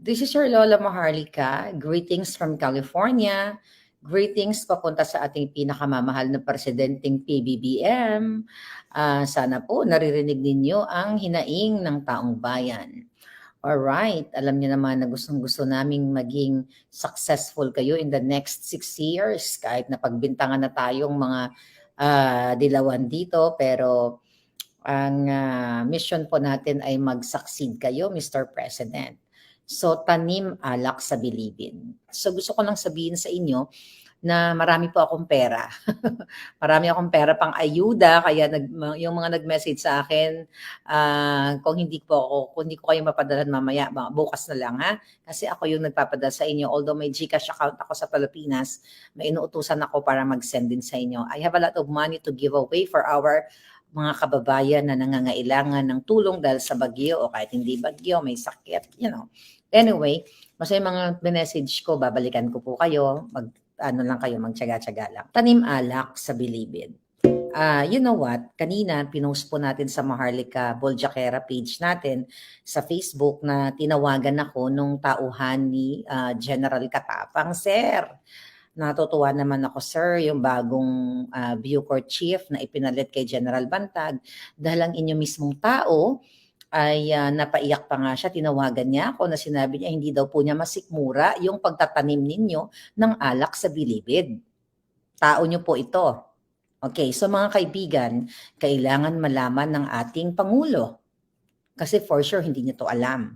This is your Lola Maharlika. Greetings from California. Greetings papunta sa ating pinakamamahal na presidenteng PBBM. Sana po naririnig ninyo ang hinaing ng taong bayan. Alright, alam niyo naman na gustong-gusto naming maging successful kayo in the next 6 years. Kahit na pagbintangan na tayong mga dilawan dito, pero ang mission po natin ay mag-succeed kayo, Mr. President. So, tanim alak sa bilibid. So, gusto ko lang sabihin sa inyo na marami po akong pera. Marami akong pera pang ayuda, kaya yung mga nag-message sa akin, kung hindi ko kayo mapadalan mamaya, bukas na lang ha. Kasi ako yung nagpapadala sa inyo. Although may GCash account ako sa Pilipinas, may inuutusan ako para mag-send din sa inyo. I have a lot of money to give away for our mga kababayan na nangangailangan ng tulong dahil sa bagyo o kahit hindi bagyo, may sakit, Anyway, basta yung mga message ko, babalikan ko po kayo, magtiyaga-tiyaga lang. Tanim alak sa bilibid. You know what? Kanina, pinost po natin sa Maharlika Boljakera page natin sa Facebook na tinawagan ako nung tauhan ni General Katapang. Sir, natutuwa naman ako, sir, yung bagong Bucor Chief na ipinalit kay General Bantag dahil ang inyo mismong tao ay napaiyak pa nga siya, tinawagan niya ako na sinabi niya hindi daw po niya masikmura yung pagtatanim ninyo ng alak sa bilibid. Tao niyo po ito. Okay, so mga kaibigan, kailangan malaman ng ating Pangulo. Kasi for sure, hindi niya to alam.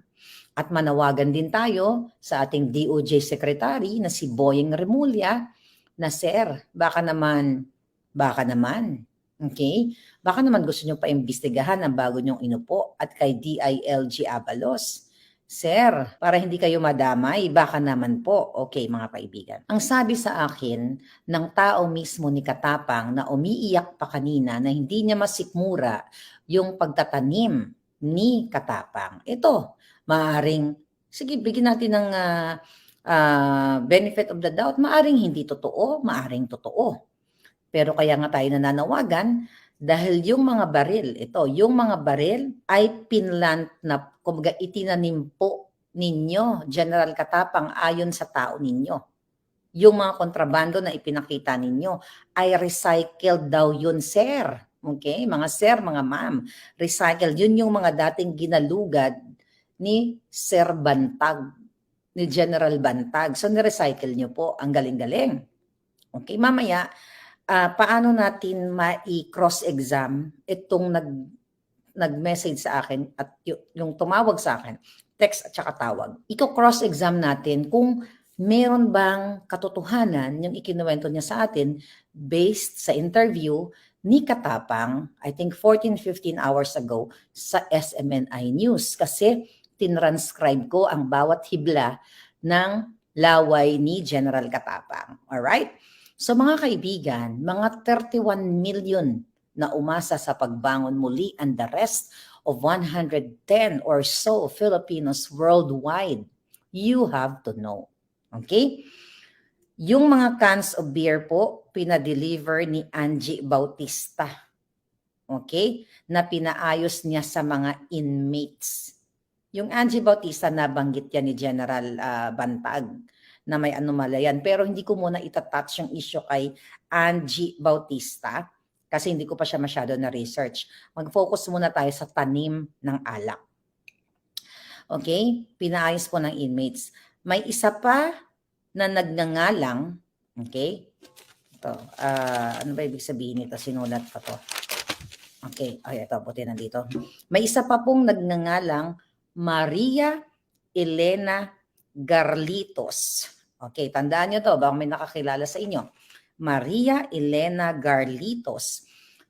At manawagan din tayo sa ating DOJ Secretary na si Boyeng Remulla na, sir, baka naman, okay? Baka naman gusto nyo pa imbestigahan ang bago nyong inupo at kay DILG Abalos. Sir, para hindi kayo madamay, baka naman po. Okay, mga kaibigan. Ang sabi sa akin ng tao mismo ni Katapang na umiiyak pa kanina na hindi niya masikmura yung pagtatanim ni Katapang. Ito, maaring, sige, bigyan natin ng benefit of the doubt. Maaring hindi totoo, maaring totoo. Pero kaya nga tayo nananawagan dahil yung mga baril ay pinlant na, kumbaga itinanim po ninyo, General Katapang, ayon sa tao ninyo. Yung mga kontrabando na ipinakita ninyo ay recycled daw yun, sir. Okay? Mga sir, mga ma'am, recycled. Yun yung mga dating ginalugad ni Sir Bantag, ni General Bantag. So, nirecycle nyo po. Ang galing-galing. Okay, mamaya, paano natin ma-cross-exam itong nag-message sa akin at yung tumawag sa akin, text at saka tawag. Iko-cross-exam natin kung meron bang katotohanan yung ikinuwento niya sa atin based sa interview ni Katapang, I think 14-15 hours ago sa SMNI News. Kasi tinranscribe ko ang bawat hibla ng laway ni General Katapang. Alright? So mga kaibigan, mga 31 million na umasa sa pagbangon muli and the rest of 110 or so Filipinos worldwide, you have to know. Okay? Yung mga cans of beer po, pinadeliver ni Angie Bautista. Okay? Na pinaayos niya sa mga inmates. Yung Angie Bautista, nabanggit yan ni General Bantag na may anomalya yan. Pero hindi ko muna itatouch yung issue kay Angie Bautista kasi hindi ko pa siya masyado na research. Mag-focus muna tayo sa tanim ng alak. Okay? Pinaayos po ng inmates. May isa pa na nagngangalang, okay? Ito, ano ba ibig sabihin nito? Sinulat pa to. Okay, ay ito, buti nandito. May isa pa pong nagngangalang Maria Elena Garlitos. Okay, tandaan nyo to, baka may nakakilala sa inyo. Maria Elena Garlitos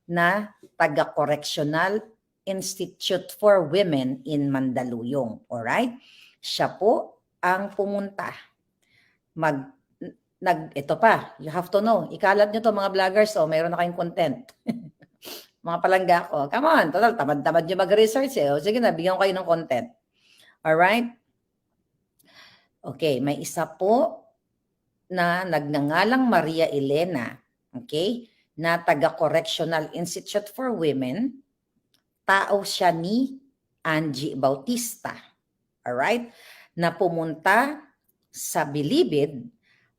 na taga-Correctional Institute for Women in Mandaluyong. Alright? Siya po ang pumunta. Ito pa, you have to know. Ikalat nyo to mga vloggers, mayroon na kayong content. Mga palangga ko. Come on, total, tamad-tamad nyo mag-research eh. O, sige na, bigyan ko kayo ng content. Alright? Okay, may isa po na nagngangalang Maria Elena, okay, na taga-Correctional Institute for Women. Tao siya ni Angie Bautista. Alright? na pumunta sa Bilibid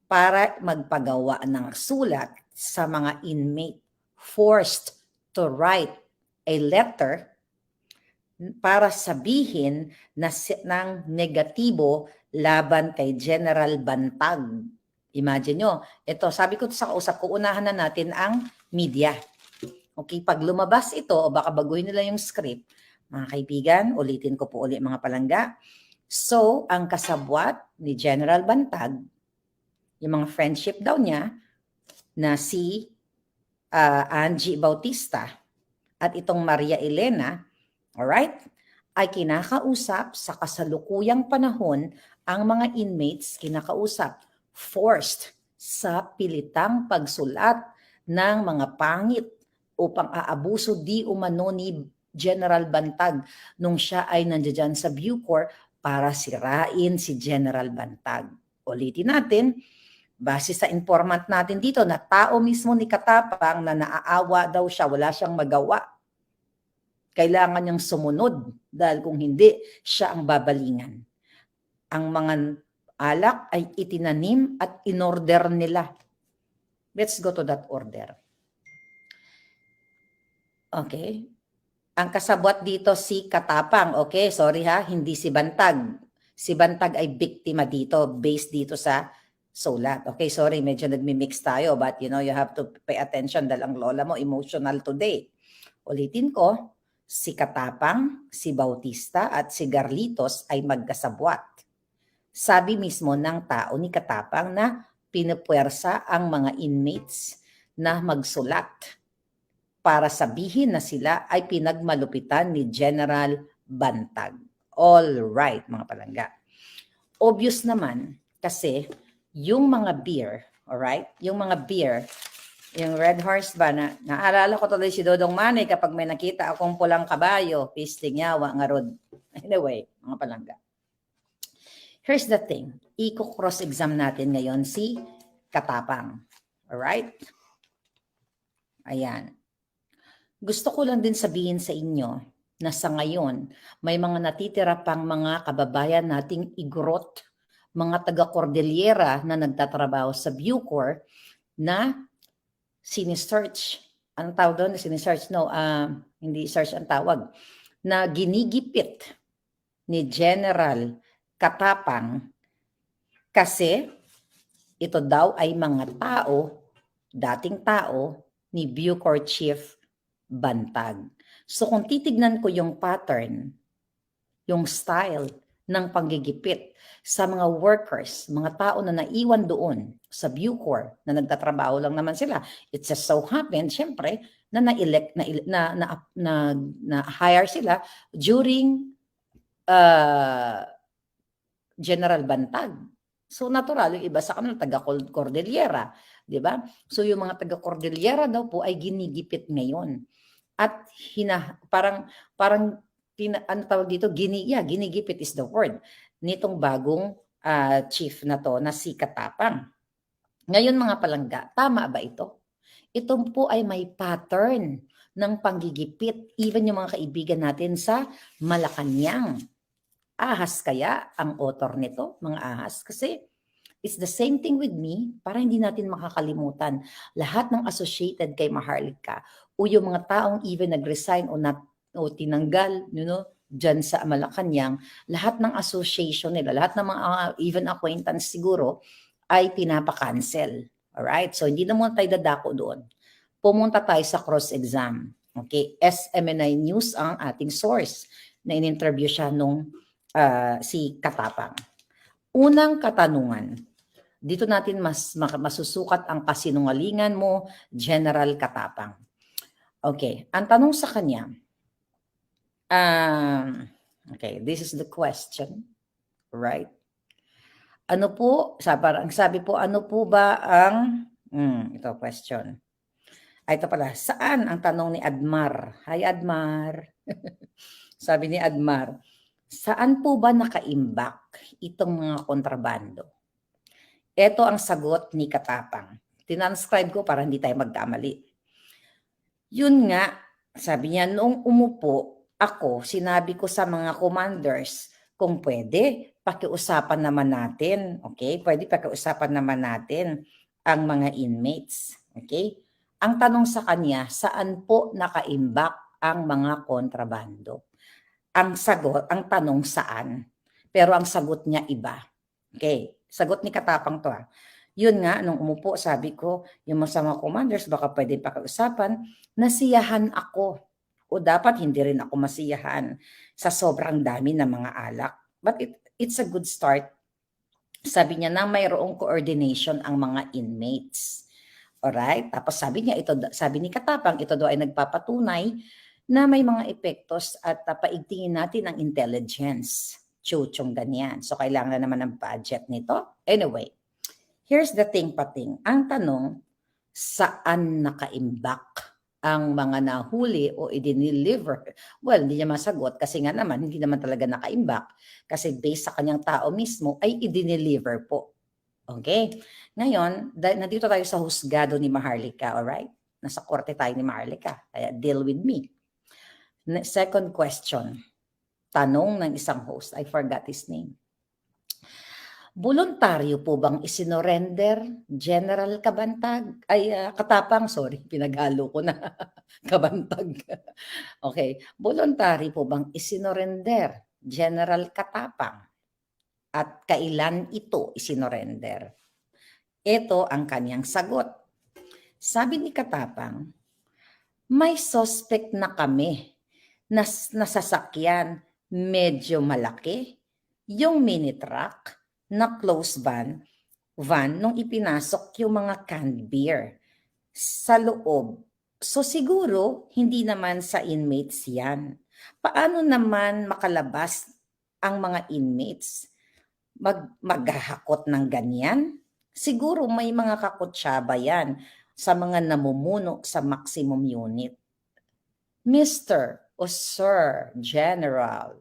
para magpagawa ng sulat sa mga inmate forced to write a letter para sabihin ng negatibo laban kay General Bantag. Imagine nyo, ito, sabi ko sa kausap ko, unahan na natin ang media. Okay, pag lumabas ito, o baka baguhin nila yung script, mga kaibigan, ulitin ko po ulit mga palangga. So, ang kasabwat ni General Bantag, yung mga friendship daw niya, na si Angie Bautista at itong Maria Elena, alright, ay kinakausap sa kasalukuyang panahon ang mga inmates, kinakausap, forced sa pilitang pagsulat ng mga pangit upang aabuso di umano ni General Bantag nung siya ay nandiyan sa Bucor para sirain si General Bantag. Ulitin natin, base sa informant natin dito na tao mismo ni Katapang na naaawa daw siya, wala siyang magawa. Kailangan niyang sumunod dahil kung hindi, siya ang babalingan. Ang mga alak ay itinanim at inorder nila. Let's go to that order. Okay. Ang kasabwat dito si Katapang. Okay, sorry ha, hindi si Bantag. Si Bantag ay biktima dito, based dito sa sulat. Okay, sorry, medyo nagmi-mix tayo, but you know, you have to pay attention dahil ang lola mo emotional today. Ulitin ko, si Katapang, si Bautista at si Garlitos ay magkasabwat. Sabi mismo ng tao ni Katapang na pinupuwersa ang mga inmates na magsulat para sabihin na sila ay pinagmalupitan ni General Bantag. All right, mga palangga. Obvious naman kasi yung mga beer, all right? Yung mga beer, yung Red Horse ba, naalala ko tuloy si Dodong Manay kapag may nakita akong pulang kabayo, pisting yawa nga rod. Anyway, mga palangga. Here's the thing, i-cross-exam natin ngayon si Katapang. All right? Ayan. Gusto ko lang din sabihin sa inyo na sa ngayon, may mga natitira pang mga kababayan nating Igorot, mga taga-Cordillera na nagtatrabaho sa Bucor na sinisearch. Anong tawag doon? Sinisearch? No, hindi search ang tawag. Na ginigipit ni General Katapang kasi ito daw ay mga tao, dating tao ni Bucor Chief Bantag. So kung titignan ko yung pattern, yung style ng panggigipit sa mga workers, mga tao na naiwan doon sa Bucor na nagtatrabaho lang naman sila. It just so happened, syempre, na na-elect, na hire sila during General Bantag. So natural, yung iba sa kanila taga-Cordillera, di ba? So yung mga taga-Cordillera daw po ay ginigipit ngayon. At parang ano tawag dito, ginigipit is the word nitong bagong chief na to na si Katapang. Ngayon mga palangga, tama ba ito? Ito po ay may pattern ng panggigipit, even yung mga kaibigan natin sa Malacanang. Ahas kaya ang author nito, mga ahas? Kasi it's the same thing with me, para hindi natin makakalimutan lahat ng associated kay Maharlika o yung mga taong even nag-resign o tinanggal, dyan sa Malacanang, lahat ng association nila, lahat ng mga even acquaintance siguro ay pinapa-cancel. Alright? So hindi na muna tayo dadako doon. Pumunta tayo sa cross-exam. Okay? SMNI News ang ating source na in-interview siya nung si Katapang. Unang katanungan, dito natin masusukat ang kasinungalingan mo, General Katapang. Okay, ang tanong sa kanya, okay, this is the question, right? Ano po, sabi po, ano po ba ang, ito question. Ito pala, saan ang tanong ni Admar? Hi Admar. Sabi ni Admar, saan po ba nakaimbak itong mga kontrabando? Ito ang sagot ni Katapang. Tinanscribe ko para hindi tayo magkamali. Yun nga, sabi niya, noong umupo ako, sinabi ko sa mga commanders, kung pwede, pakiusapan naman natin, okay? Pwede pakiusapan naman natin ang mga inmates, okay? Ang tanong sa kanya, saan po nakaimbak ang mga kontrabando? Ang sagot, ang tanong saan, pero ang sagot niya iba. Okay, sagot ni Katapang to. Yun nga, nung umupo, sabi ko, yung mga commanders, baka pwede pakiusapan, nasiyahan ako. O dapat hindi rin ako masiyahan sa sobrang dami ng mga alak. But it's a good start. Sabi niya na mayroong coordination ang mga inmates. Alright? Tapos sabi niya, sabi ni Katapang, ito daw ay nagpapatunay na may mga epektos at paigtingin natin ang intelligence. Chuchong ganyan. So, kailangan naman ng budget nito. Anyway, here's the thing, pating. Ang tanong, saan nakaimbak ang mga nahuli o i-deliver? Well, hindi niya masagot kasi nga naman, hindi naman talaga nakaimbak. Kasi based sa kanyang tao mismo, ay i-deliver po. Okay? Ngayon, nandito tayo sa husgado ni Maharlika, alright? Nasa korte tayo ni Maharlika. Kaya deal with me. Second question. Tanong ng isang host. I forgot his name. Voluntaryo po bang isinorender, General Kabantag? Katapang, sorry, pinaghalo ko na. Kabantag. Okay. Voluntaryo po bang isinorender, General Katapang? At kailan ito isinorender? Ito ang kanyang sagot. Sabi ni Katapang, may suspect na kami na nasasakyan medyo malaki, yung mini truck na close van nung ipinasok yung mga canned beer sa loob. So siguro hindi naman sa inmates yan. Paano naman makalabas ang mga inmates? Maghahakot ng ganyan? Siguro may mga kakutsaba yan sa mga namumuno sa maximum unit. Mr. o Sir General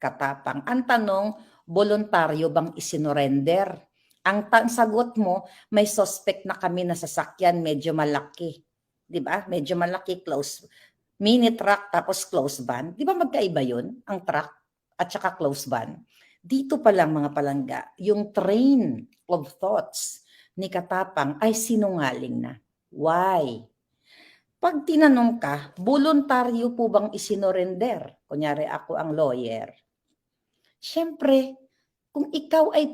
Katapang, ang tanong, voluntaryo bang isinorender? Ang sagot mo, may suspect na kami na sasakyan medyo malaki. Di ba? Medyo malaki, close. Mini truck tapos close van. Di ba magkaiba yun? Ang truck at saka close van. Dito pa lang mga palangga, yung train of thoughts ni Katapang ay sinungaling na. Why? Pag tinanong ka, voluntaryo po bang isinorender? Kunyari ako ang lawyer. Siyempre, kung ikaw ay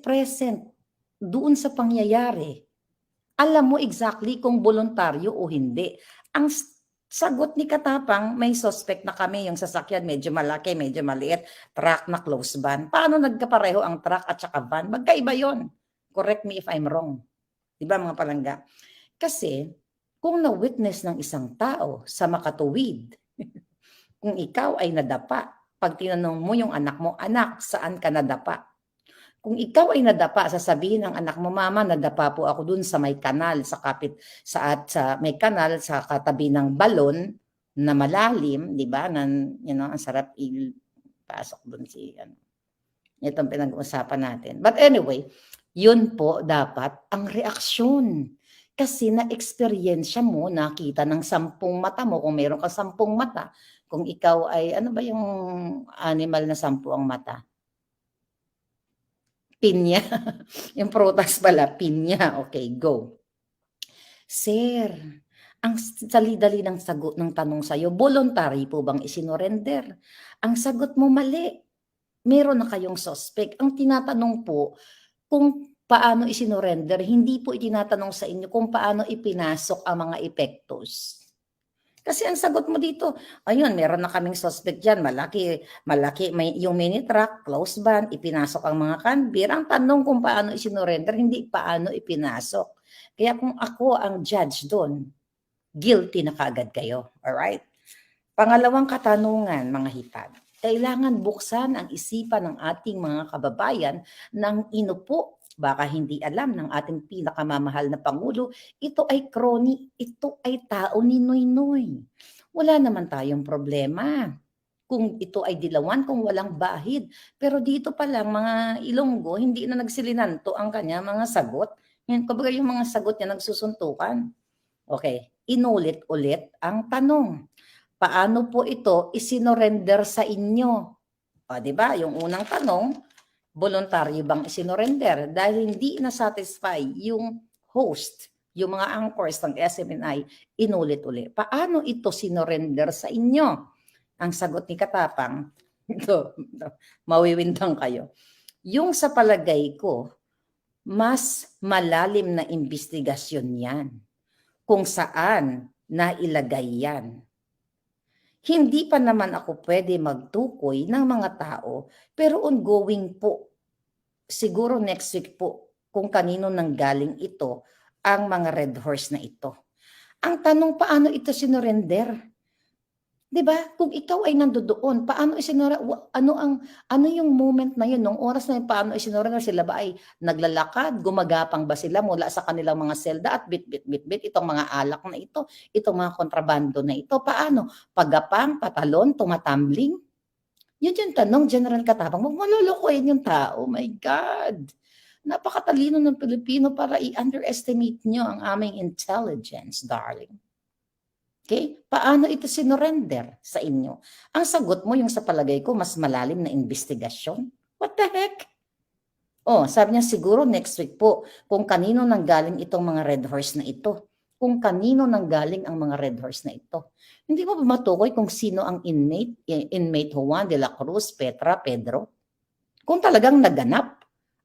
present doon sa pangyayari, alam mo exactly kung voluntaryo o hindi. Ang sagot ni Katapang, may suspect na kami, yung sasakyan medyo malaki, medyo maliit, truck na close van. Paano nagkapareho ang truck at saka van? Magkaiba yon. Correct me if I'm wrong. Diba mga palangga? Kasi, kung na-witness ng isang tao sa makatuwid, kung ikaw ay nadapa, pag tinanong mo yung anak mo, anak, saan ka nadapa? Kung ikaw ay nadapa, sasabihin ng anak mo, mama, nadapa po ako dun sa may kanal, sa may kanal sa katabi ng balon na malalim, di ba? Ang sarap pasok dun itong pinag-uusapan natin. But anyway, yun po dapat ang reaksyon. Kasi na-experience mo, nakita ng 10 mata mo, kung meron ka 10 mata, kung ikaw ay, ano ba yung animal na 10 ang mata? Pinya. Yung prutas pala, pinya. Okay, go. Sir, ang dali ng sagot ng tanong sa'yo, voluntary po bang isinorender? Ang sagot mo mali. Meron na kayong suspect. Ang tinatanong po, kung paano isinorender, hindi po itinatanong sa inyo kung paano ipinasok ang mga epektos. Kasi ang sagot mo dito, ayun, meron na kaming suspect dyan, malaki, yung mini truck, close van, ipinasok ang mga canbeer. Ang tanong kung paano isinorender, hindi paano ipinasok. Kaya kung ako ang judge doon, guilty na kaagad kayo. Alright? Pangalawang katanungan, mga hitad. Kailangan buksan ang isipan ng ating mga kababayan ng inupo. Baka hindi alam ng ating pinakamamahal na Pangulo, ito ay crony, ito ay tao ni Noynoy. Wala naman tayong problema kung ito ay dilawan, kung walang bahid. Pero dito pa lang, mga Ilonggo, hindi na nagsilinanto ang kanya mga sagot. Kumbaga yung mga sagot niya nagsusuntukan. Okay, inulit-ulit ang tanong. Paano po ito isinorender sa inyo? O, di ba? Yung unang tanong, voluntaryo bang isinorender dahil hindi na-satisfy yung host, yung mga anchors ng SMNI, inulit-ulit. Paano ito sinorender sa inyo? Ang sagot ni Katapang, ito, mawiwindang kayo. Yung sa palagay ko, mas malalim na investigasyon yan kung saan nailagay yan. Hindi pa naman ako pwede magtukoy ng mga tao, pero ongoing po. Siguro next week po kung kanino nanggaling ito ang mga red horse na ito. Ang tanong, paano ito sinorender? 'Di ba? Kung ikaw ay nandoon, paano ano yung moment na yun, nung oras na yun, paano isinurrender? Sila ba ay naglalakad, gumagapang ba sila mula sa kanilang mga selda at bit itong mga alak na ito, itong mga kontrabando na ito? Paano? Paggapang, patalon, tumatumbling? Yun yung tanong, General Katapang. Huwag malulukuhin yung tao. My God! Napakatalino ng Pilipino para i-underestimate nyo ang aming intelligence, darling. Okay? Paano ito sinorender sa inyo? Ang sagot mo, yung sa palagay ko, mas malalim na investigasyon. What the heck? Oh, sabi niya, siguro next week po, kung kanino nanggaling itong mga red horse na ito. Kung kanino nanggaling ang mga red horse na ito. Hindi mo ba matukoy kung sino ang inmate Juan de la Cruz, Petra, Pedro? Kung talagang naganap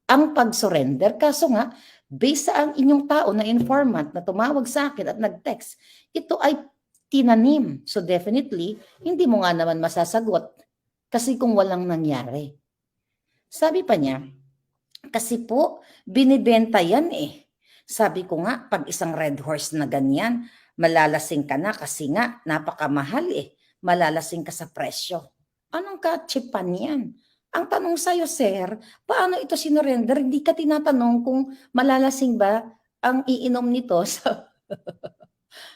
ang pag-surrender, kaso nga, based sa ang inyong tao na informant na tumawag sa akin at nag-text, ito ay tinanim. So definitely, hindi mo nga naman masasagot kasi kung walang nangyari. Sabi pa niya, kasi po, binibenta yan eh. Sabi ko nga, pag isang red horse na ganyan, malalasing ka na kasi nga, napakamahal eh. Malalasing ka sa presyo. Anong katsipan yan? Ang tanong sa'yo, sir, paano ito sinorender? Hindi ka tinatanong kung malalasing ba ang iinom nito sa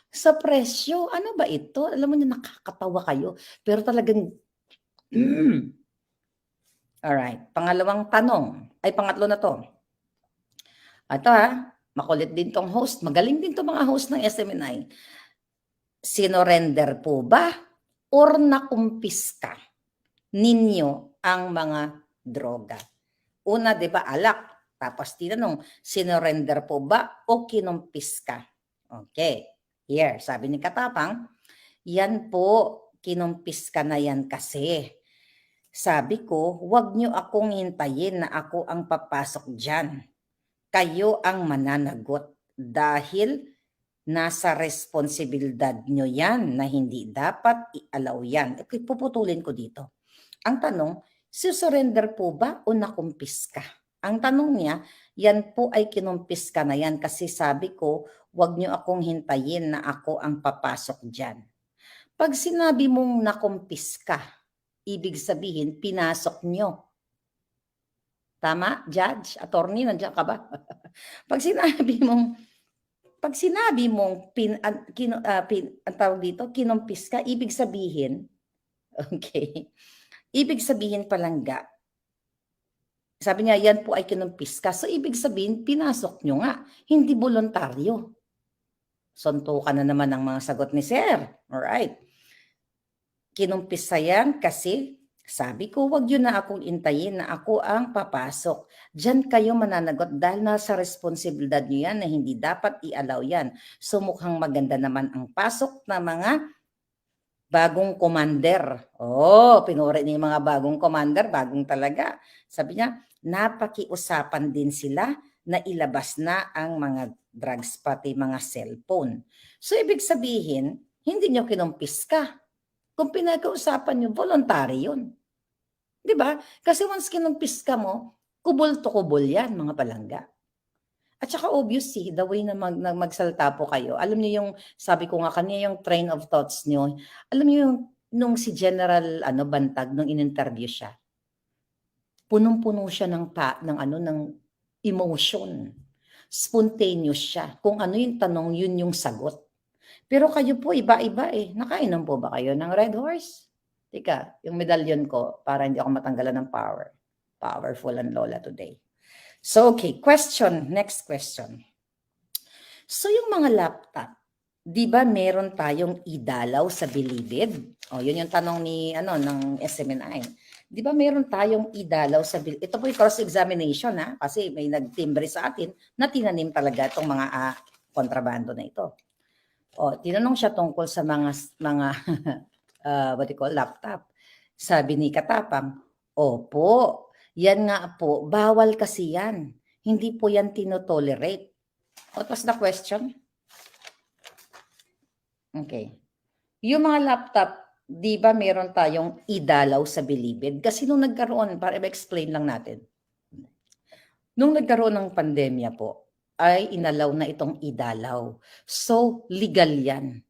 sa presyo. Ano ba ito? Alam mo na nakakatawa kayo. Pero talagang, alright. Pangalawang tanong. Ay, pangatlo na to. Ito makulit din tong host. Magaling din tong mga host ng SMNI. Sinorender po ba or nakumpiska ninyo ang mga droga? Una, di ba, alak. Tapos tinanong, sinorender po ba o kinumpiska? Okay. Here, sabi ni Katapang, yan po, kinumpiska na yan kasi. Sabi ko, huwag nyo akong hintayin na ako ang papasok dyan. Kayo ang mananagot dahil nasa responsibilidad nyo yan na hindi dapat i-allow yan. Okay, puputulin ko dito. Ang tanong, susurrender po ba o nakumpiska? Ang tanong niya, yan po ay kinumpiska na yan kasi sabi ko, huwag nyo akong hintayin na ako ang papasok dyan. Pag sinabi mong nakumpiska, ibig sabihin, pinasok nyo. Tama, Judge? Attorney, nandiyan ka ba? Pag sinabi mong ang tawag dito, kinumpiska, ibig sabihin, okay, ibig sabihin palangga, sabi niya, yan po ay kinumpiska. So, ibig sabihin, pinasok nyo nga. Hindi voluntaryo. Suntukan na naman ang mga sagot ni Sir. Alright. Kinumpisa yan kasi sabi ko, wag yun na akong intayin na ako ang papasok. Diyan kayo mananagot dahil nasa responsibilidad nyo yan na hindi dapat i-allow yan. So, mukhang maganda naman ang pasok na mga bagong commander. Oh, pinuri niya yung mga bagong commander, bagong talaga. Sabi niya, napakiusapan din sila na ilabas na ang mga drugs pati mga cellphone. So ibig sabihin, hindi nyo kinumpiska. Kung pinag-uusapan nyo, voluntary yun. Di ba? Kasi once kinumpiska mo, kubol to kubol yan, mga palangga. At saka obviously, the way na magsalta po kayo, alam niyo yung, sabi ko nga kanina, yung train of thoughts niyo, alam niyo yung, nung si General Bantag, nung in-interview siya, punong-puno siya ng emotion. Spontaneous siya. Kung ano yung tanong, yun yung sagot. Pero kayo po, iba-iba eh. Nakainom po ba kayo ng Red Horse? Tika, yung medalyon ko, para hindi ako matanggalan ng power. Powerful ang Lola today. So, okay. Next question. So, yung mga laptop, di ba meron tayong idalaw sa bilibid? O, yun yung tanong ni, ng SMNI. Di ba meron tayong idalaw sa bill? Ito po yung cross-examination ha, kasi may nagtimbre sa atin na tinanim talaga itong mga kontrabando na ito. O, tinanong siya tungkol sa mga what do you call, laptop. Sabi ni Katapang, opo, yan nga po, bawal kasi yan. Hindi po yan tinotolerate. What was the question? Okay. Yung mga laptop, di ba meron tayong idalaw sa bilibid? Kasi nung nagkaroon, para i-explain lang natin, nung nagkaroon ng pandemya po, ay inalaw na itong idalaw. So, legal yan.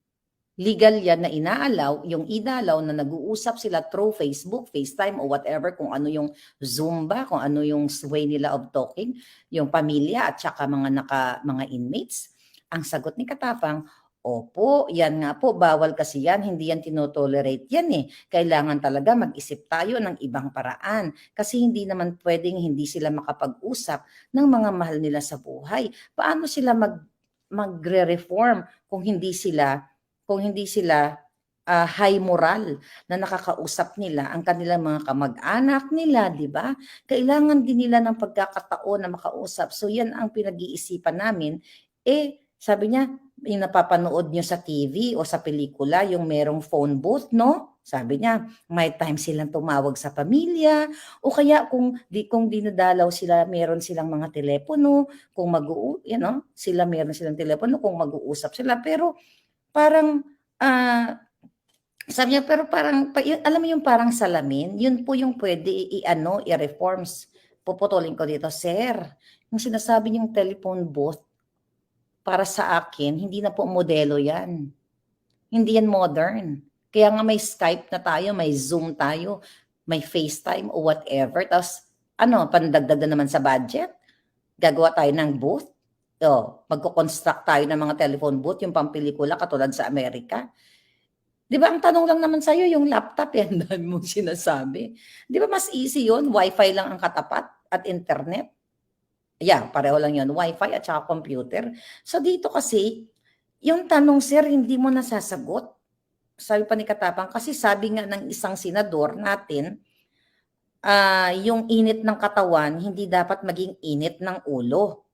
Legal yan na inaalaw, yung idalaw na nag-uusap sila through Facebook, FaceTime, o whatever, kung ano yung Zumba, kung ano yung way nila of talking, yung pamilya at saka mga inmates. Ang sagot ni Katapang, opo, yan nga po, bawal kasi yan, hindi yan tinotolerate yan eh. Kailangan talaga mag-isip tayo ng ibang paraan kasi hindi naman pwedeng hindi sila makapag-usap ng mga mahal nila sa buhay. Paano sila magre-reform kung hindi sila high moral na nakakausap nila ang kanilang mga kamag-anak nila, di ba? Kailangan din nila ng pagkakataon na makausap. So yan ang pinag-iisipan namin. Sabi niya, yung napapanood niyo sa TV o sa pelikula, yung merong phone booth, no? Sabi niya, may time silang tumawag sa pamilya o kaya kung dinadalaw sila, meron silang mga telepono, kung meron silang telepono kung mag-uusap sila. Pero parang sabi niya, pero parang, alam mo yung parang salamin, yun po yung pwede i-reforms. Puputulin ko dito, sir, yung sinasabi niyong telephone booth, para sa akin, hindi na po modelo yan. Hindi yan modern. Kaya nga may Skype na tayo, may Zoom tayo, may FaceTime o whatever. Tapos, pandagdag na naman sa budget. Gagawa tayo ng booth. Magko-construct tayo ng mga telephone booth, yung pampelikula katulad sa Amerika. Di ba, ang tanong lang naman sa'yo, yung laptop, yan dami mong sinasabi. Di ba mas easy yun? Wi-Fi lang ang katapat at internet. Yeah, pareho lang yun. Wi-Fi at saka computer. So dito kasi, yung tanong, sir, hindi mo nasasagot. Sabi pa ni Katapang, kasi sabi nga ng isang senador natin, yung init ng katawan, hindi dapat maging init ng ulo.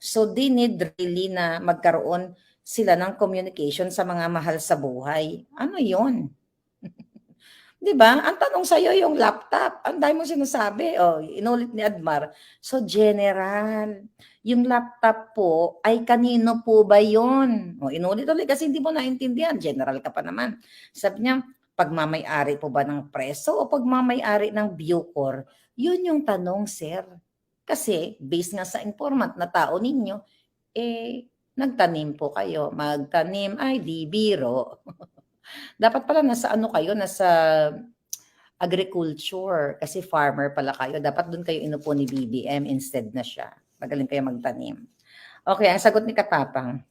So they need really na magkaroon sila ng communication sa mga mahal sa buhay. Ano yon? Di ba? Ang tanong sa'yo yung laptop. Ang dami mong sinasabi. Inulit ni Admar. So, general, yung laptop po ay kanino po ba yun? Inulit ulit kasi hindi mo naintindihan. General ka pa naman. Sabi niya, pagmamay-ari po ba ng preso o pagmamay-ari ng Bucor? Yun yung tanong, sir. Kasi, based nga sa informant na tao ninyo, nagtanim po kayo. Magtanim ay di biro. Dapat pala nasa agriculture kasi farmer pala kayo. Dapat doon kayo inupo ni BBM instead na siya. Magaling kayo magtanim. Okay, ang sagot ni Katapang.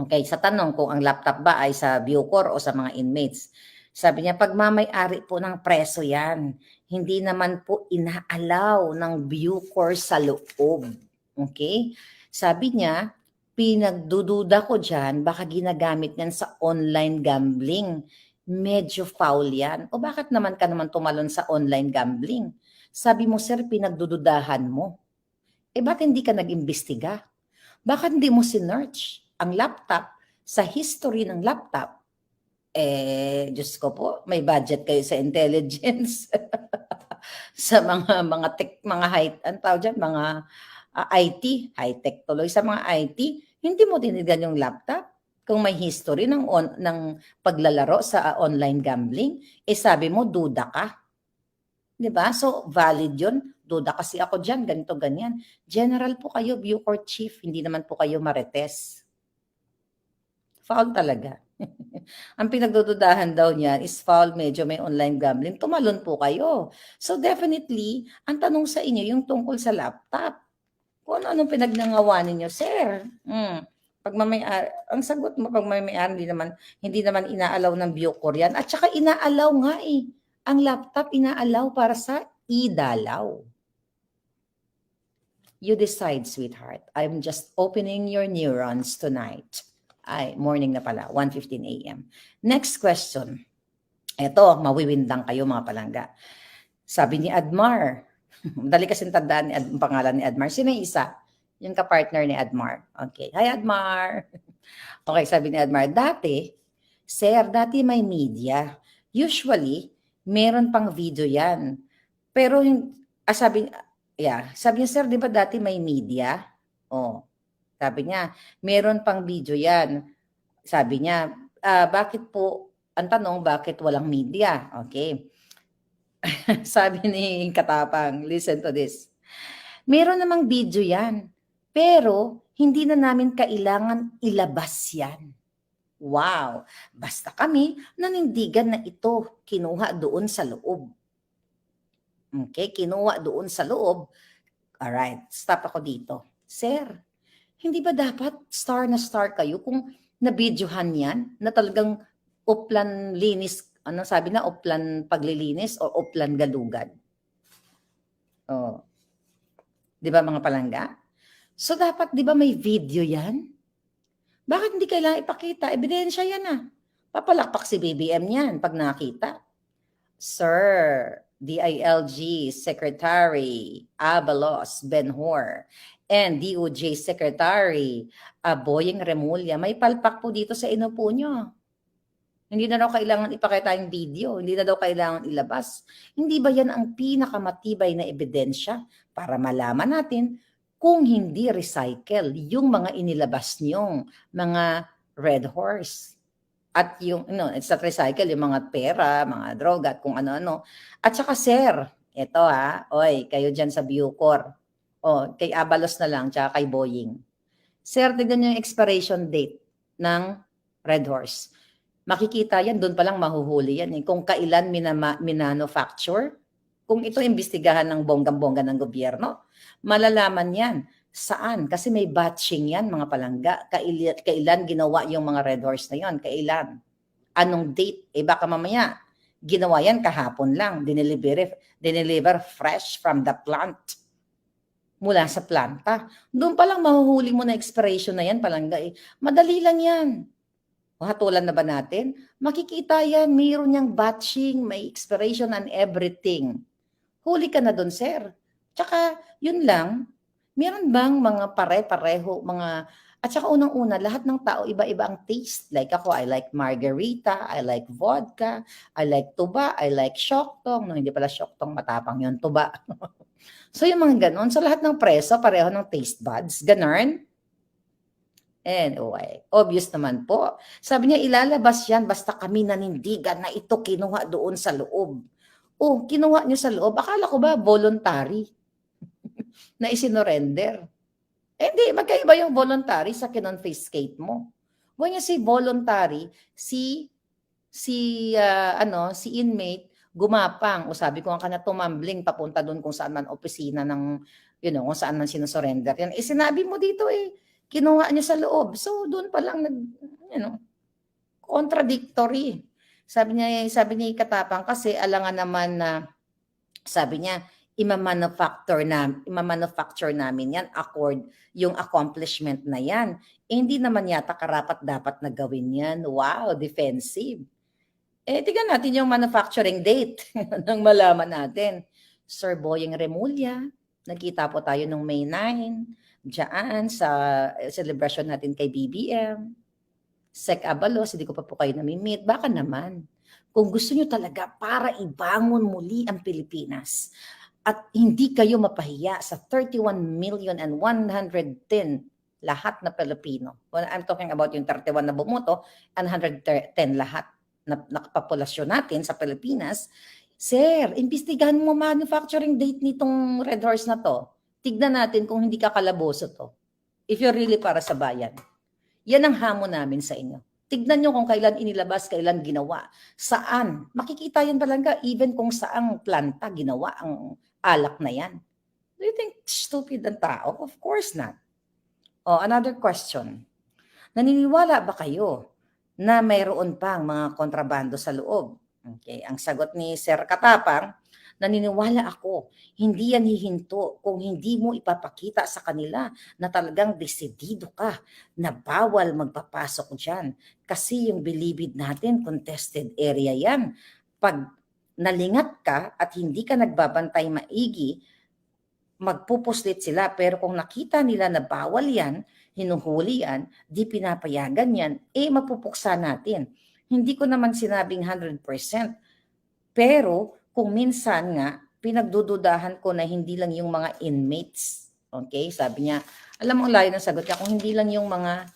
Okay, sa tanong kung ang laptop ba ay sa Bucor o sa mga inmates. Sabi niya, pagmamay-ari po ng preso yan. Hindi naman po inaalaw ng Bucor sa loob. Okay? Sabi niya, pinagdududa ko dyan, baka ginagamit yan sa online gambling. Medyo foul yan. O bakit naman ka naman tumalon sa online gambling? Sabi mo, sir, pinagdududahan mo. Ba't hindi ka nag-imbestiga? Bakit hindi mo sinearch ang laptop sa history ng laptop? Diyos ko po, may budget kayo sa intelligence. Sa mga IT, high-tech tuloy sa mga IT, hindi mo tinigan yung laptop kung may history ng paglalaro sa online gambling. Sabi mo, duda ka. Diba? So, valid yun. Duda kasi ako dyan, ganito, ganyan. General po kayo, Bucor Chief, hindi naman po kayo marites. Foul talaga. Ang pinagdududahan daw niyan is foul, medyo may online gambling. Tumalon po kayo. So definitely, ang tanong sa inyo yung tungkol sa laptop. Kung ano-anong pinagnangawa ninyo, sir. Ang sagot mo, pagmamayari, hindi naman inaalaw ng Bucor yan. At saka inaalaw nga eh. Ang laptop inaalaw para sa idalaw. You decide, sweetheart. I'm just opening your neurons tonight. Morning na pala, 1:15 a.m. Next question. Ito, mawiwindang kayo mga palangga. Sabi ni Admar, dali kasing tandaan ang pangalan ni Admar. Sino yung isa? Yung kapartner ni Admar. Okay. Hi, Admar. Okay, sabi ni Admar, dati may media. Usually, meron pang video yan. Pero sabi niya, sir, di ba dati may media? Oh, sabi niya, meron pang video yan. Sabi niya, bakit po, ang tanong, bakit walang media? Okay. Sabi ni Katapang, listen to this. Meron namang video yan, pero hindi na namin kailangan ilabas yan. Wow! Basta kami, nanindigan na ito, kinuha doon sa loob. Okay, kinuha doon sa loob. Alright, stop ako dito. Sir, hindi ba dapat star na star kayo kung nabidyohan yan na talagang uplan linis, ano sabi na, uplan paglilinis o uplan galugad? Oh. 'Di ba mga palangga? So dapat 'di ba may video yan? Bakit hindi kailangan ipakita? Ebidensya yan ah. Papalakpak si BBM yan pag nakita. Sir, DILG Secretary Abalos Benhur and DOJ Secretary Boyeng Remulla, may palpak po dito sa inupo nyo. Hindi na daw kailangan ipakita yung video, hindi na daw kailangan ilabas. Hindi ba yan ang pinakamatibay na ebidensya para malaman natin kung hindi recycle yung mga inilabas niyong mga red horse? At yung, it's not recycle, yung mga pera, mga droga, at kung ano-ano. At saka, sir, ito oy, kayo dyan sa Bucor. Kay Abalos na lang, tsaka kay Boying. Sir, tignan nyo yung expiration date ng red horse. Makikita yan, doon pa lang mahuhuli yan. Kung kailan minanufacture, kung ito imbestigahan ng bonggang-bongga ng gobyerno, malalaman yan. Saan? Kasi may batching yan, mga palangga. Kailan ginawa yung mga red horse na yon? Kailan? Anong date? Baka mamaya, ginawa yan kahapon lang. Dineliver fresh from the plant. Mula sa planta. Doon pa lang mahuhuli mo na expiration na yan, palangga. Madali lang yan. Hatulan na ba natin? Makikita yan, mayroon niyang batching, may expiration and everything. Huli ka na doon, sir. Tsaka, yun lang, meron bang mga pare-pareho, at saka unang-una, lahat ng tao, iba-iba ang taste. Like ako, I like margarita, I like vodka, I like tuba, I like syoktong. No, hindi pala syoktong, matapang yun, tuba. So, yung mga ganon. So, lahat ng preso, pareho ng taste buds. Ganon. Anyway, obvious naman po. Sabi niya, ilalabas yan basta kami nanindigan na ito kinuha doon sa loob. Kinuha niyo sa loob. Akala ko ba voluntary na isinorender? Hindi, magkaiba yung voluntary sa kinonfiscate mo. When you say voluntary, si inmate gumapang. Sabi ko nga tumambling papunta doon kung saan man opisina ng, kung saan man sinosurrender yan. Sinabi mo dito kinuha niya sa loob. So, doon pa lang contradictory. Sabi ni Katapang kasi alangan naman na, sabi niya, imamanufacture namin yan accord yung accomplishment na yan. Hindi naman yata karapat dapat na gawin yan. Wow, defensive. Tignan natin yung manufacturing date nang malaman natin. Sir Boyeng Remulla, nagkita po tayo nung May 9, diyan sa celebration natin kay BBM. Sec Abalos, hindi ko pa po kayo nami-meet. Baka naman, kung gusto nyo talaga para ibangon muli ang Pilipinas at hindi kayo mapahiya sa 31,110,000 lahat na Pilipino. When I'm talking about yung 31 na bumoto, and 110 lahat na nakapopulasyon natin sa Pilipinas. Sir, imbestigahan mo manufacturing date nitong red horse na to. Tignan natin kung hindi kakalaboso to. If you're really para sa bayan. Yan ang hamon namin sa inyo. Tignan nyo kung kailan inilabas, kailan ginawa. Saan? Makikita yan palangga even kung saang planta ginawa ang alak na yan. Do you think stupid ang tao? Of course not. Another question. Naniniwala ba kayo na mayroon pang mga kontrabando sa loob? Okay, ang sagot ni Sir Katapang, naniniwala ako, hindi yan hihinto kung hindi mo ipapakita sa kanila na talagang desidido ka na bawal magpapasok dyan. Kasi yung bilibid natin, contested area yan. Pag nalingat ka at hindi ka nagbabantay maigi, magpupuslit sila. Pero kung nakita nila na bawal yan, hinuhuli yan, di pinapayagan yan, mapupuksa natin. Hindi ko naman sinabing 100%. Pero kung minsan nga, pinagdududahan ko na hindi lang yung mga inmates. Okay? Sabi niya, alam mo ang layo ng sagot niya, kung hindi lang yung mga,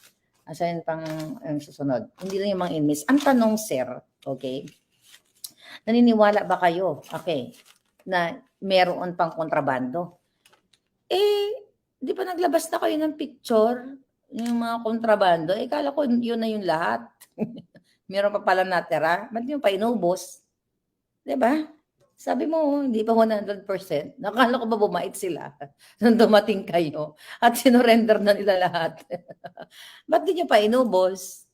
asan pang ang susunod, hindi lang yung mga inmates. Ang tanong, sir, okay, naniniwala ba kayo, okay, na meron pang kontrabando? Di ba naglabas na kayo ng picture, yung mga kontrabando? Kala ko yun na yung lahat. Meron pa pala natira. Ba't yung pa inubos? Di ba? Sabi mo, hindi pa 100%. Nakala ko ba bumait sila nung dumating kayo at sinurrender na nila lahat? Ba't di nyo pa inubos?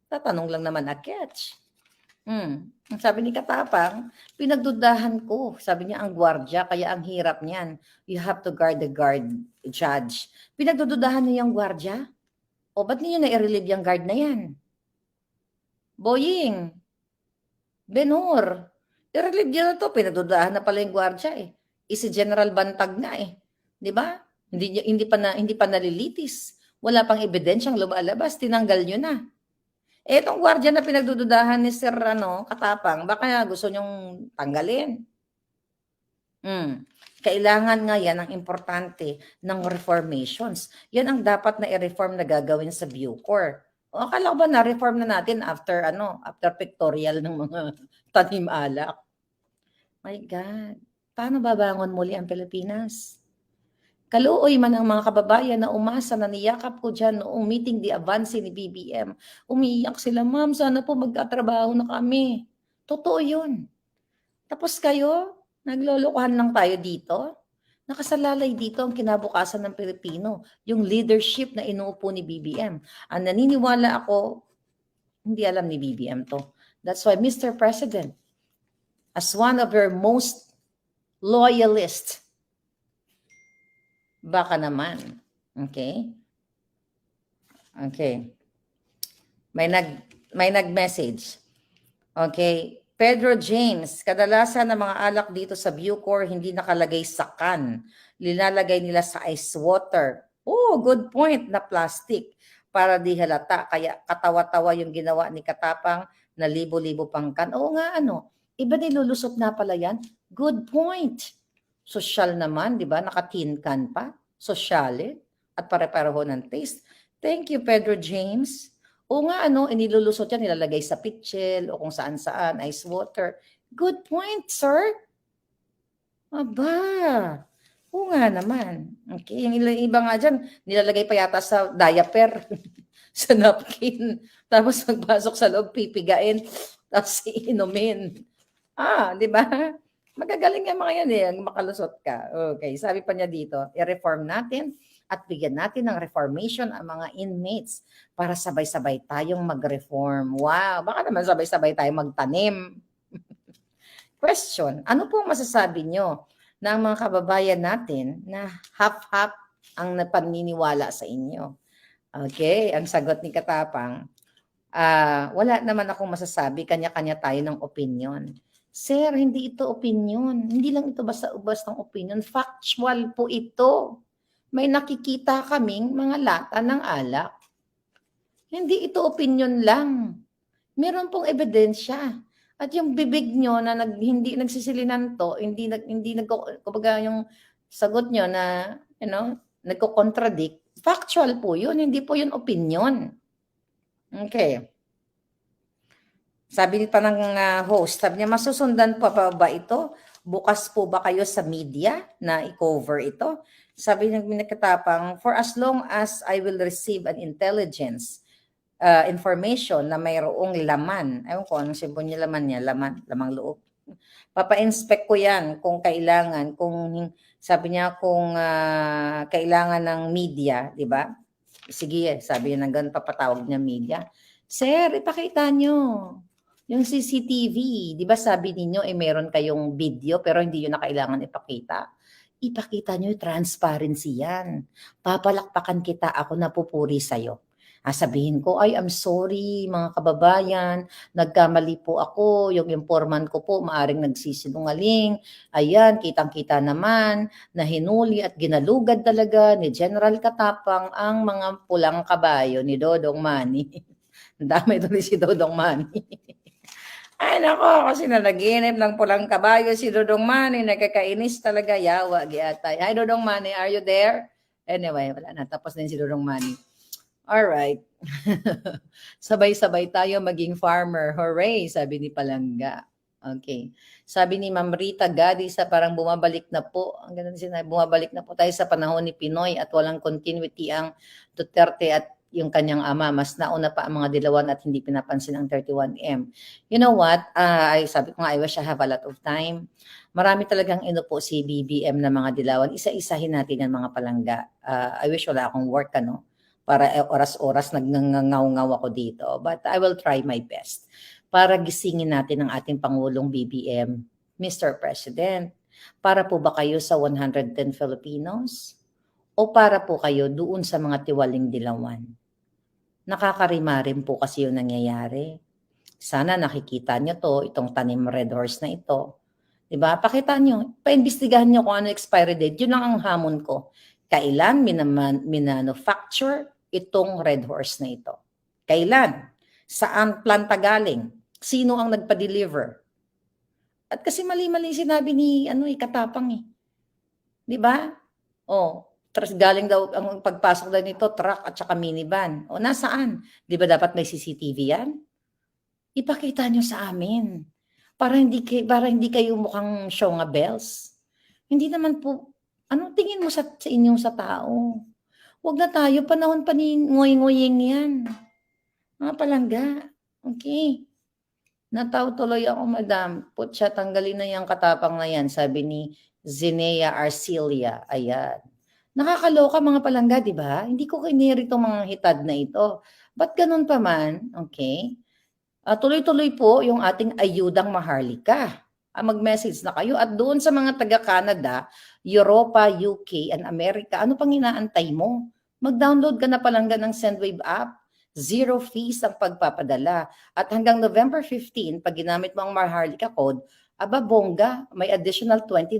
Tatanong lang naman na catch. Sabi ni Katapang, pinagdudahan ko. Sabi niya, ang gwardya, kaya ang hirap niyan. You have to guard the guard, judge. Pinagdududahan niyo yung gwardya? O ba't niyo na i-relieve yung guard na yan? Boying, Benhur, i-relieve niyo na to. Pinagdudahan na pala yung gwardya eh. Si General Bantag na eh. Di ba? Hindi pa nalilitis. Wala pang ebidensyang lumalabas. Tinanggal niyo na. Itong gwardiya na pinagdududahan ni Sir Katapang, baka gusto nyong tanggalin. Kailangan nga yan ang importante ng reformations. Yan ang dapat na i-reform na gagawin sa Bucor. O akala ko ba na-reform na natin after pictorial ng mga tanim alak? My God, paano babangon muli ang Pilipinas? Kaluoy man ang mga kababayan na umasa na niyakap ko dyan noong meeting di avance ni BBM. Umiiyak sila, ma'am, sana po magkatrabaho na kami. Totoo yun. Tapos kayo, naglolokohan lang tayo dito. Nakasalalay dito ang kinabukasan ng Pilipino, yung leadership na inuupo ni BBM. Ang naniniwala ako, hindi alam ni BBM to. That's why, Mr. President, as one of your most loyalist, baka naman. Okay? Okay. May nag-message. Okay. Pedro James, kadalasan ng mga alak dito sa Bucor hindi nakalagay sa can. Linalagay nila sa ice water. Oh, good point, na plastic para di halata. Kaya katawa-tawa yung ginawa ni Katapang na libo-libo pang can. Oo nga, iba nilulusot na pala yan. Good point. Social naman, di ba? Naka-tin can pa. Sosyale. At pare-pareho ng taste. Thank you, Pedro James. O nga, inilulusot yan, nilalagay sa pitchel o kung saan-saan, ice water. Good point, sir. Aba. O nga naman. Okay, yung iba nga dyan, nilalagay pa yata sa diaper, sa napkin. Tapos magpasok sa loob, pipigain, tapos iinumin. Di ba? Magagaling yung mga yan eh, makalusot ka. Okay, sabi pa niya dito, i-reform natin at bigyan natin ng reformation ang mga inmates para sabay-sabay tayong mag-reform. Wow, baka naman sabay-sabay tayong magtanim. Question, ano po masasabi nyo ng mga kababayan natin na half-half ang napaniniwala sa inyo? Okay, ang sagot ni Katapang, wala naman akong masasabi, kanya-kanya tayo ng opinion. Sir, hindi ito opinion. Hindi lang ito basta-bastang opinion. Factual po ito. May nakikita kaming mga lata ng alak. Hindi ito opinion lang. Meron pong ebidensya. At yung bibig nyo na hindi nagsisilinan to, kumbaga yung sagot nyo na, nagko-contradict, factual po yun, hindi po yun opinion. Okay. Sabi pa ng host, sabi niya, masusundan pa ba ito? Bukas po ba kayo sa media na i-cover ito? Sabi ng Katapang, for as long as I will receive an intelligence information na mayroong laman, ewan ko anong simbol niya laman niya, lamang loob. Papa-inspect ko yan kung kailangan, sabi niya kung kailangan ng media, di ba? Sige, sabi niya ng ganun, papatawag niya media. Sir, ipakita nyo yung CCTV, di ba sabi ninyo meron kayong video pero hindi yun na kailangan ipakita. Ipakita nyo yung transparency yan. Papalakpakan kita, ako napupuri sa'yo. Sabihin ko, "Ay, I'm sorry mga kababayan, nagkamali po ako, yung informant ko po maaring nagsisinungaling. Ayan, kitang-kita naman na hinuli at ginalugad talaga ni General Katapang ang mga pulang kabayo ni Dodong Manny." Ang damay tuloy si Dodong Manny. Ay nako, kasi nanaginip ng pulang kabayo si Dodong Manny, nakakainis talaga, yawa giatay. Hi Dodong Manny, are you there? Anyway, wala na, tapos na yun si Dodong Manny. Alright. Sabay-sabay tayo maging farmer. Hooray, sabi ni Palangga. Okay. Sabi ni Ma'am Rita Gadi sa parang bumabalik na po. Ang ganda sinabi, bumabalik na po tayo sa panahon ni Pinoy at walang continuity ang Duterte at yung kanyang ama. Mas nauna pa ang mga dilawan at hindi pinapansin ang 31M. You know what? Sabi ko nga, I wish I have a lot of time. Marami talagang inupo si BBM na mga dilawan. Isa-isahin natin ang mga palangga. I wish wala akong work, ano? Para oras-oras nagngangaw-ngaw ako dito. But I will try my best para gisingin natin ang ating Pangulong BBM. Mr. President, para po ba kayo sa 110 Filipinos? O para po kayo doon sa mga tiwaling dilawan? Nakakarima rin po kasi yung nangyayari. Sana nakikita nyo to, itong tanim red horse na ito. Diba? Pakita nyo, paimbestigahan nyo kung ano expiry date. Yun lang ang hamon ko. Kailan minanufacture itong red horse na ito? Kailan? Saan planta galing? Sino ang nagpa-deliver? At kasi mali-mali sinabi ni Katapang eh. 'Di ba? Galing daw ang pagpasok daw nito truck at saka minivan. Nasaan? 'Di ba dapat may CCTV 'yan? Ipakita nyo sa amin. Para hindi kayo mukhang syonga bells. Hindi naman po, anong tingin mo sa inyong sa tao? Huwag na tayo, panahon pa ni ngoy-ngoying yan. Mga palangga. Okay. Nataw tuloy ako, madam. Putya, tanggalin na yung Katapang na yan, sabi ni Zinea Arcilia. Ayan. Nakakaloka mga palangga, di ba? Hindi ko kiniri itong mga hitad na ito. Ba't ganun pa man? Okay. Tuloy-tuloy po yung ating ayudang Maharlika. Mag-message na kayo. At doon sa mga taga-Canada, Europa, UK, and America, ano pang inaantay mo? Mag-download ka na palangga ng Sendwave app. Zero fees ang pagpapadala. At hanggang November 15, pag ginamit mo ang Maharlika code, bongga, may additional $20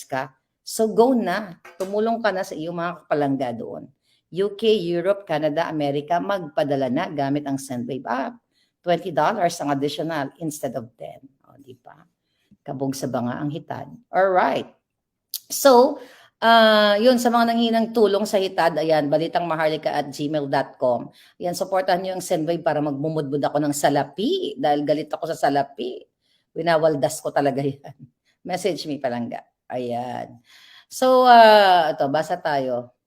ka. So go na. Tumulong ka na sa iyong mga kapalangga doon. UK, Europe, Canada, America, magpadala na gamit ang Sendwave app. $20 ang additional instead of 10. Di ba? Kabog sa banga ang hitad. Alright. So, yun, sa mga nanghinang tulong sa hitad, ayan, balitangmaharlika@gmail.com. Ayan, supportan nyo yung Sendwave para magmumudmud ako ng salapi dahil galit ako sa salapi. Winawaldas ko talaga yan. Message me palangga. Ayan. So, ito, basa tayo.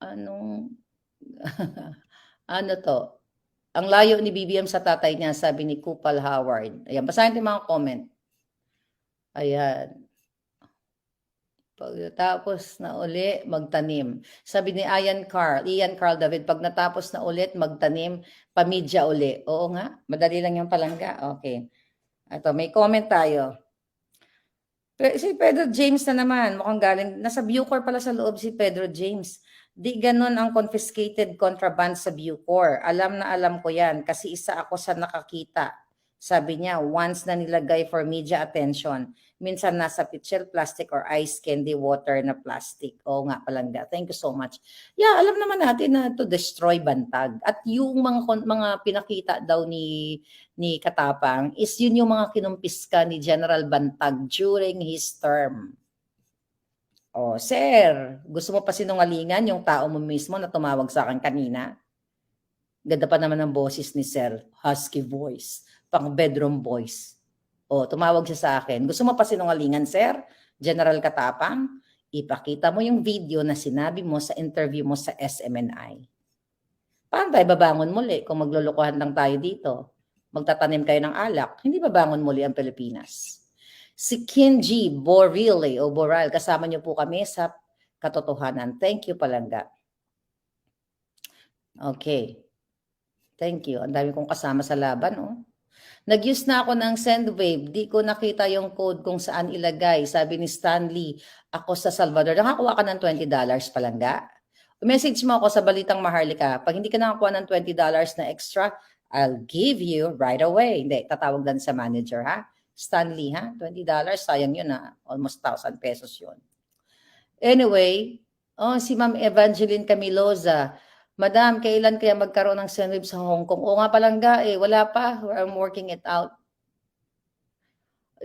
Ano to? Ang layo ni BBM sa tatay niya, sabi ni Kupal Howard. Ayan, basahin natin mga comment. Ayan. Pag natapos na uli, magtanim. Sabi ni Ian Carl David, pag natapos na ulit, magtanim, pamidya uli. Oo nga, madali lang yung palangga. Okay. Ito, may comment tayo. Si Pedro James na naman, mukhang galing, nasa Bucor pala sa loob si Pedro James. Di ganun ang confiscated contraband sa Bucor. Alam na alam ko yan kasi isa ako sa nakakita. Sabi niya, once na nilagay for media attention, minsan nasa pitchel plastic or ice candy water na plastic. Oo nga palangga. Thank you so much. Yeah, alam naman natin na to destroy bantag. At yung mga pinakita daw ni Katapang is yun yung mga kinumpiska ni General Bantag during his term. Sir, gusto mo pa sinungalingan yung tao mo mismo na tumawag sa akin kanina? Ganda pa naman ng boses ni Sir, husky voice, pang bedroom voice. Tumawag siya sa akin. Gusto mo pa sinungalingan, Sir? General Katapang, ipakita mo yung video na sinabi mo sa interview mo sa SMNI. Paano tayo babangon muli kung maglulukuhan lang tayo dito? Magtatanim kayo ng alak, hindi babangon muli ang Pilipinas. Si Kinji Boral, kasama niyo po kami sa katotohanan. Thank you, palangga. Okay. Thank you. Ang dami kong kasama sa laban, Nag-use na ako ng Sendwave. Di ko nakita yung code kung saan ilagay. Sabi ni Stanley, ako sa Salvador. Nakakuha ka ng $20 palangga? message mo ako sa Balitang Maharlika. Pag hindi ka nakakuha ng $20 na extra, I'll give you right away. Hindi, tatawag lang sa manager, ha? Stanley, ha? $20, sayang yun, ha? Almost 1,000 pesos yun. Anyway, si Ma'am Evangeline Camiloza, Madam, kailan kaya magkaroon ng Senweb sa Hong Kong? Oo nga palangga, wala pa. I'm working it out.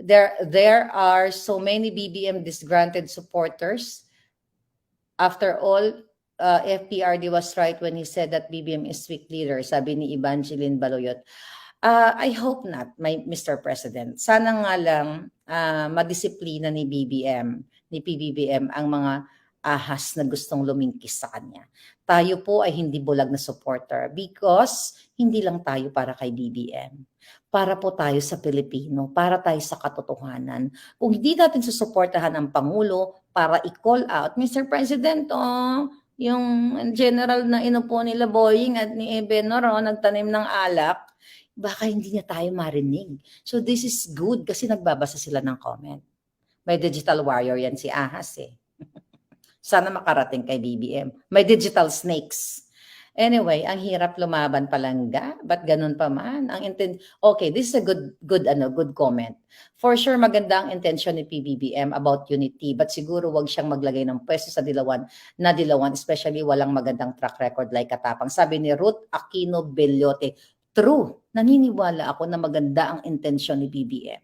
There are so many BBM disgruntled supporters. After all, FPRD was right when he said that BBM is weak leader, sabi ni Evangeline Baloyot. I hope not, Mr. President. Sana nga lang madisiplina ni PBBM ang mga ahas na gustong lumingkis sa kanya. Tayo po ay hindi bulag na supporter because hindi lang tayo para kay BBM. Para po tayo sa Pilipino, para tayo sa katotohanan. Kung hindi natin susuportahan ang Pangulo para i-call out, Mr. President, yung general na inupo nila Boying at ni Ebenor, nagtanim ng alak, baka hindi niya tayo marinig. So this is good kasi nagbabasa sila ng comment. May digital warrior yan si Ahas Sana makarating kay BBM. May digital snakes. Anyway, ang hirap lumaban palangga, but ganun pa man. Okay, this is a good comment. For sure, maganda ang intention ni PBBM about unity, but siguro wag siyang maglagay ng pwesto sa dilawan, especially walang magandang track record like Katapang. Sabi ni Ruth Aquino Bellote, true, naniniwala ako na maganda ang intention ni BBM.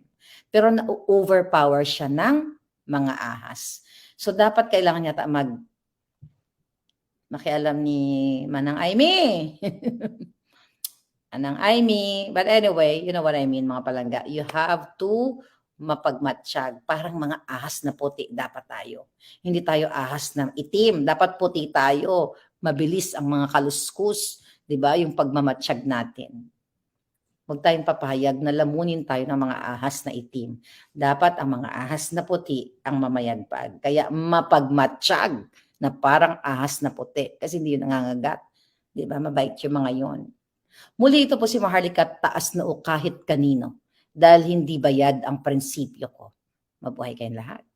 Pero na-overpower siya ng mga ahas. So dapat kailangan niya makialam ni Manang Aimee. Manang Aimee. But anyway, you know what I mean, mga palangga. You have to mapagmatsyag. Parang mga ahas na puti dapat tayo. Hindi tayo ahas na itim. Dapat puti tayo. Mabilis ang mga kaluskus. Diba? Yung pagmamatsyag natin. Huwag tayong papayag na lamunin tayo ng mga ahas na itim. Dapat ang mga ahas na puti ang mamayagpag. Kaya mapagmatsyag na parang ahas na puti. Kasi hindi yun nangangagat. Diba? Mabait yung mga yon. Muli ito po si Maharlika, taas noo kahit kanino. Dahil hindi bayad ang prinsipyo ko. Mabuhay kayong lahat.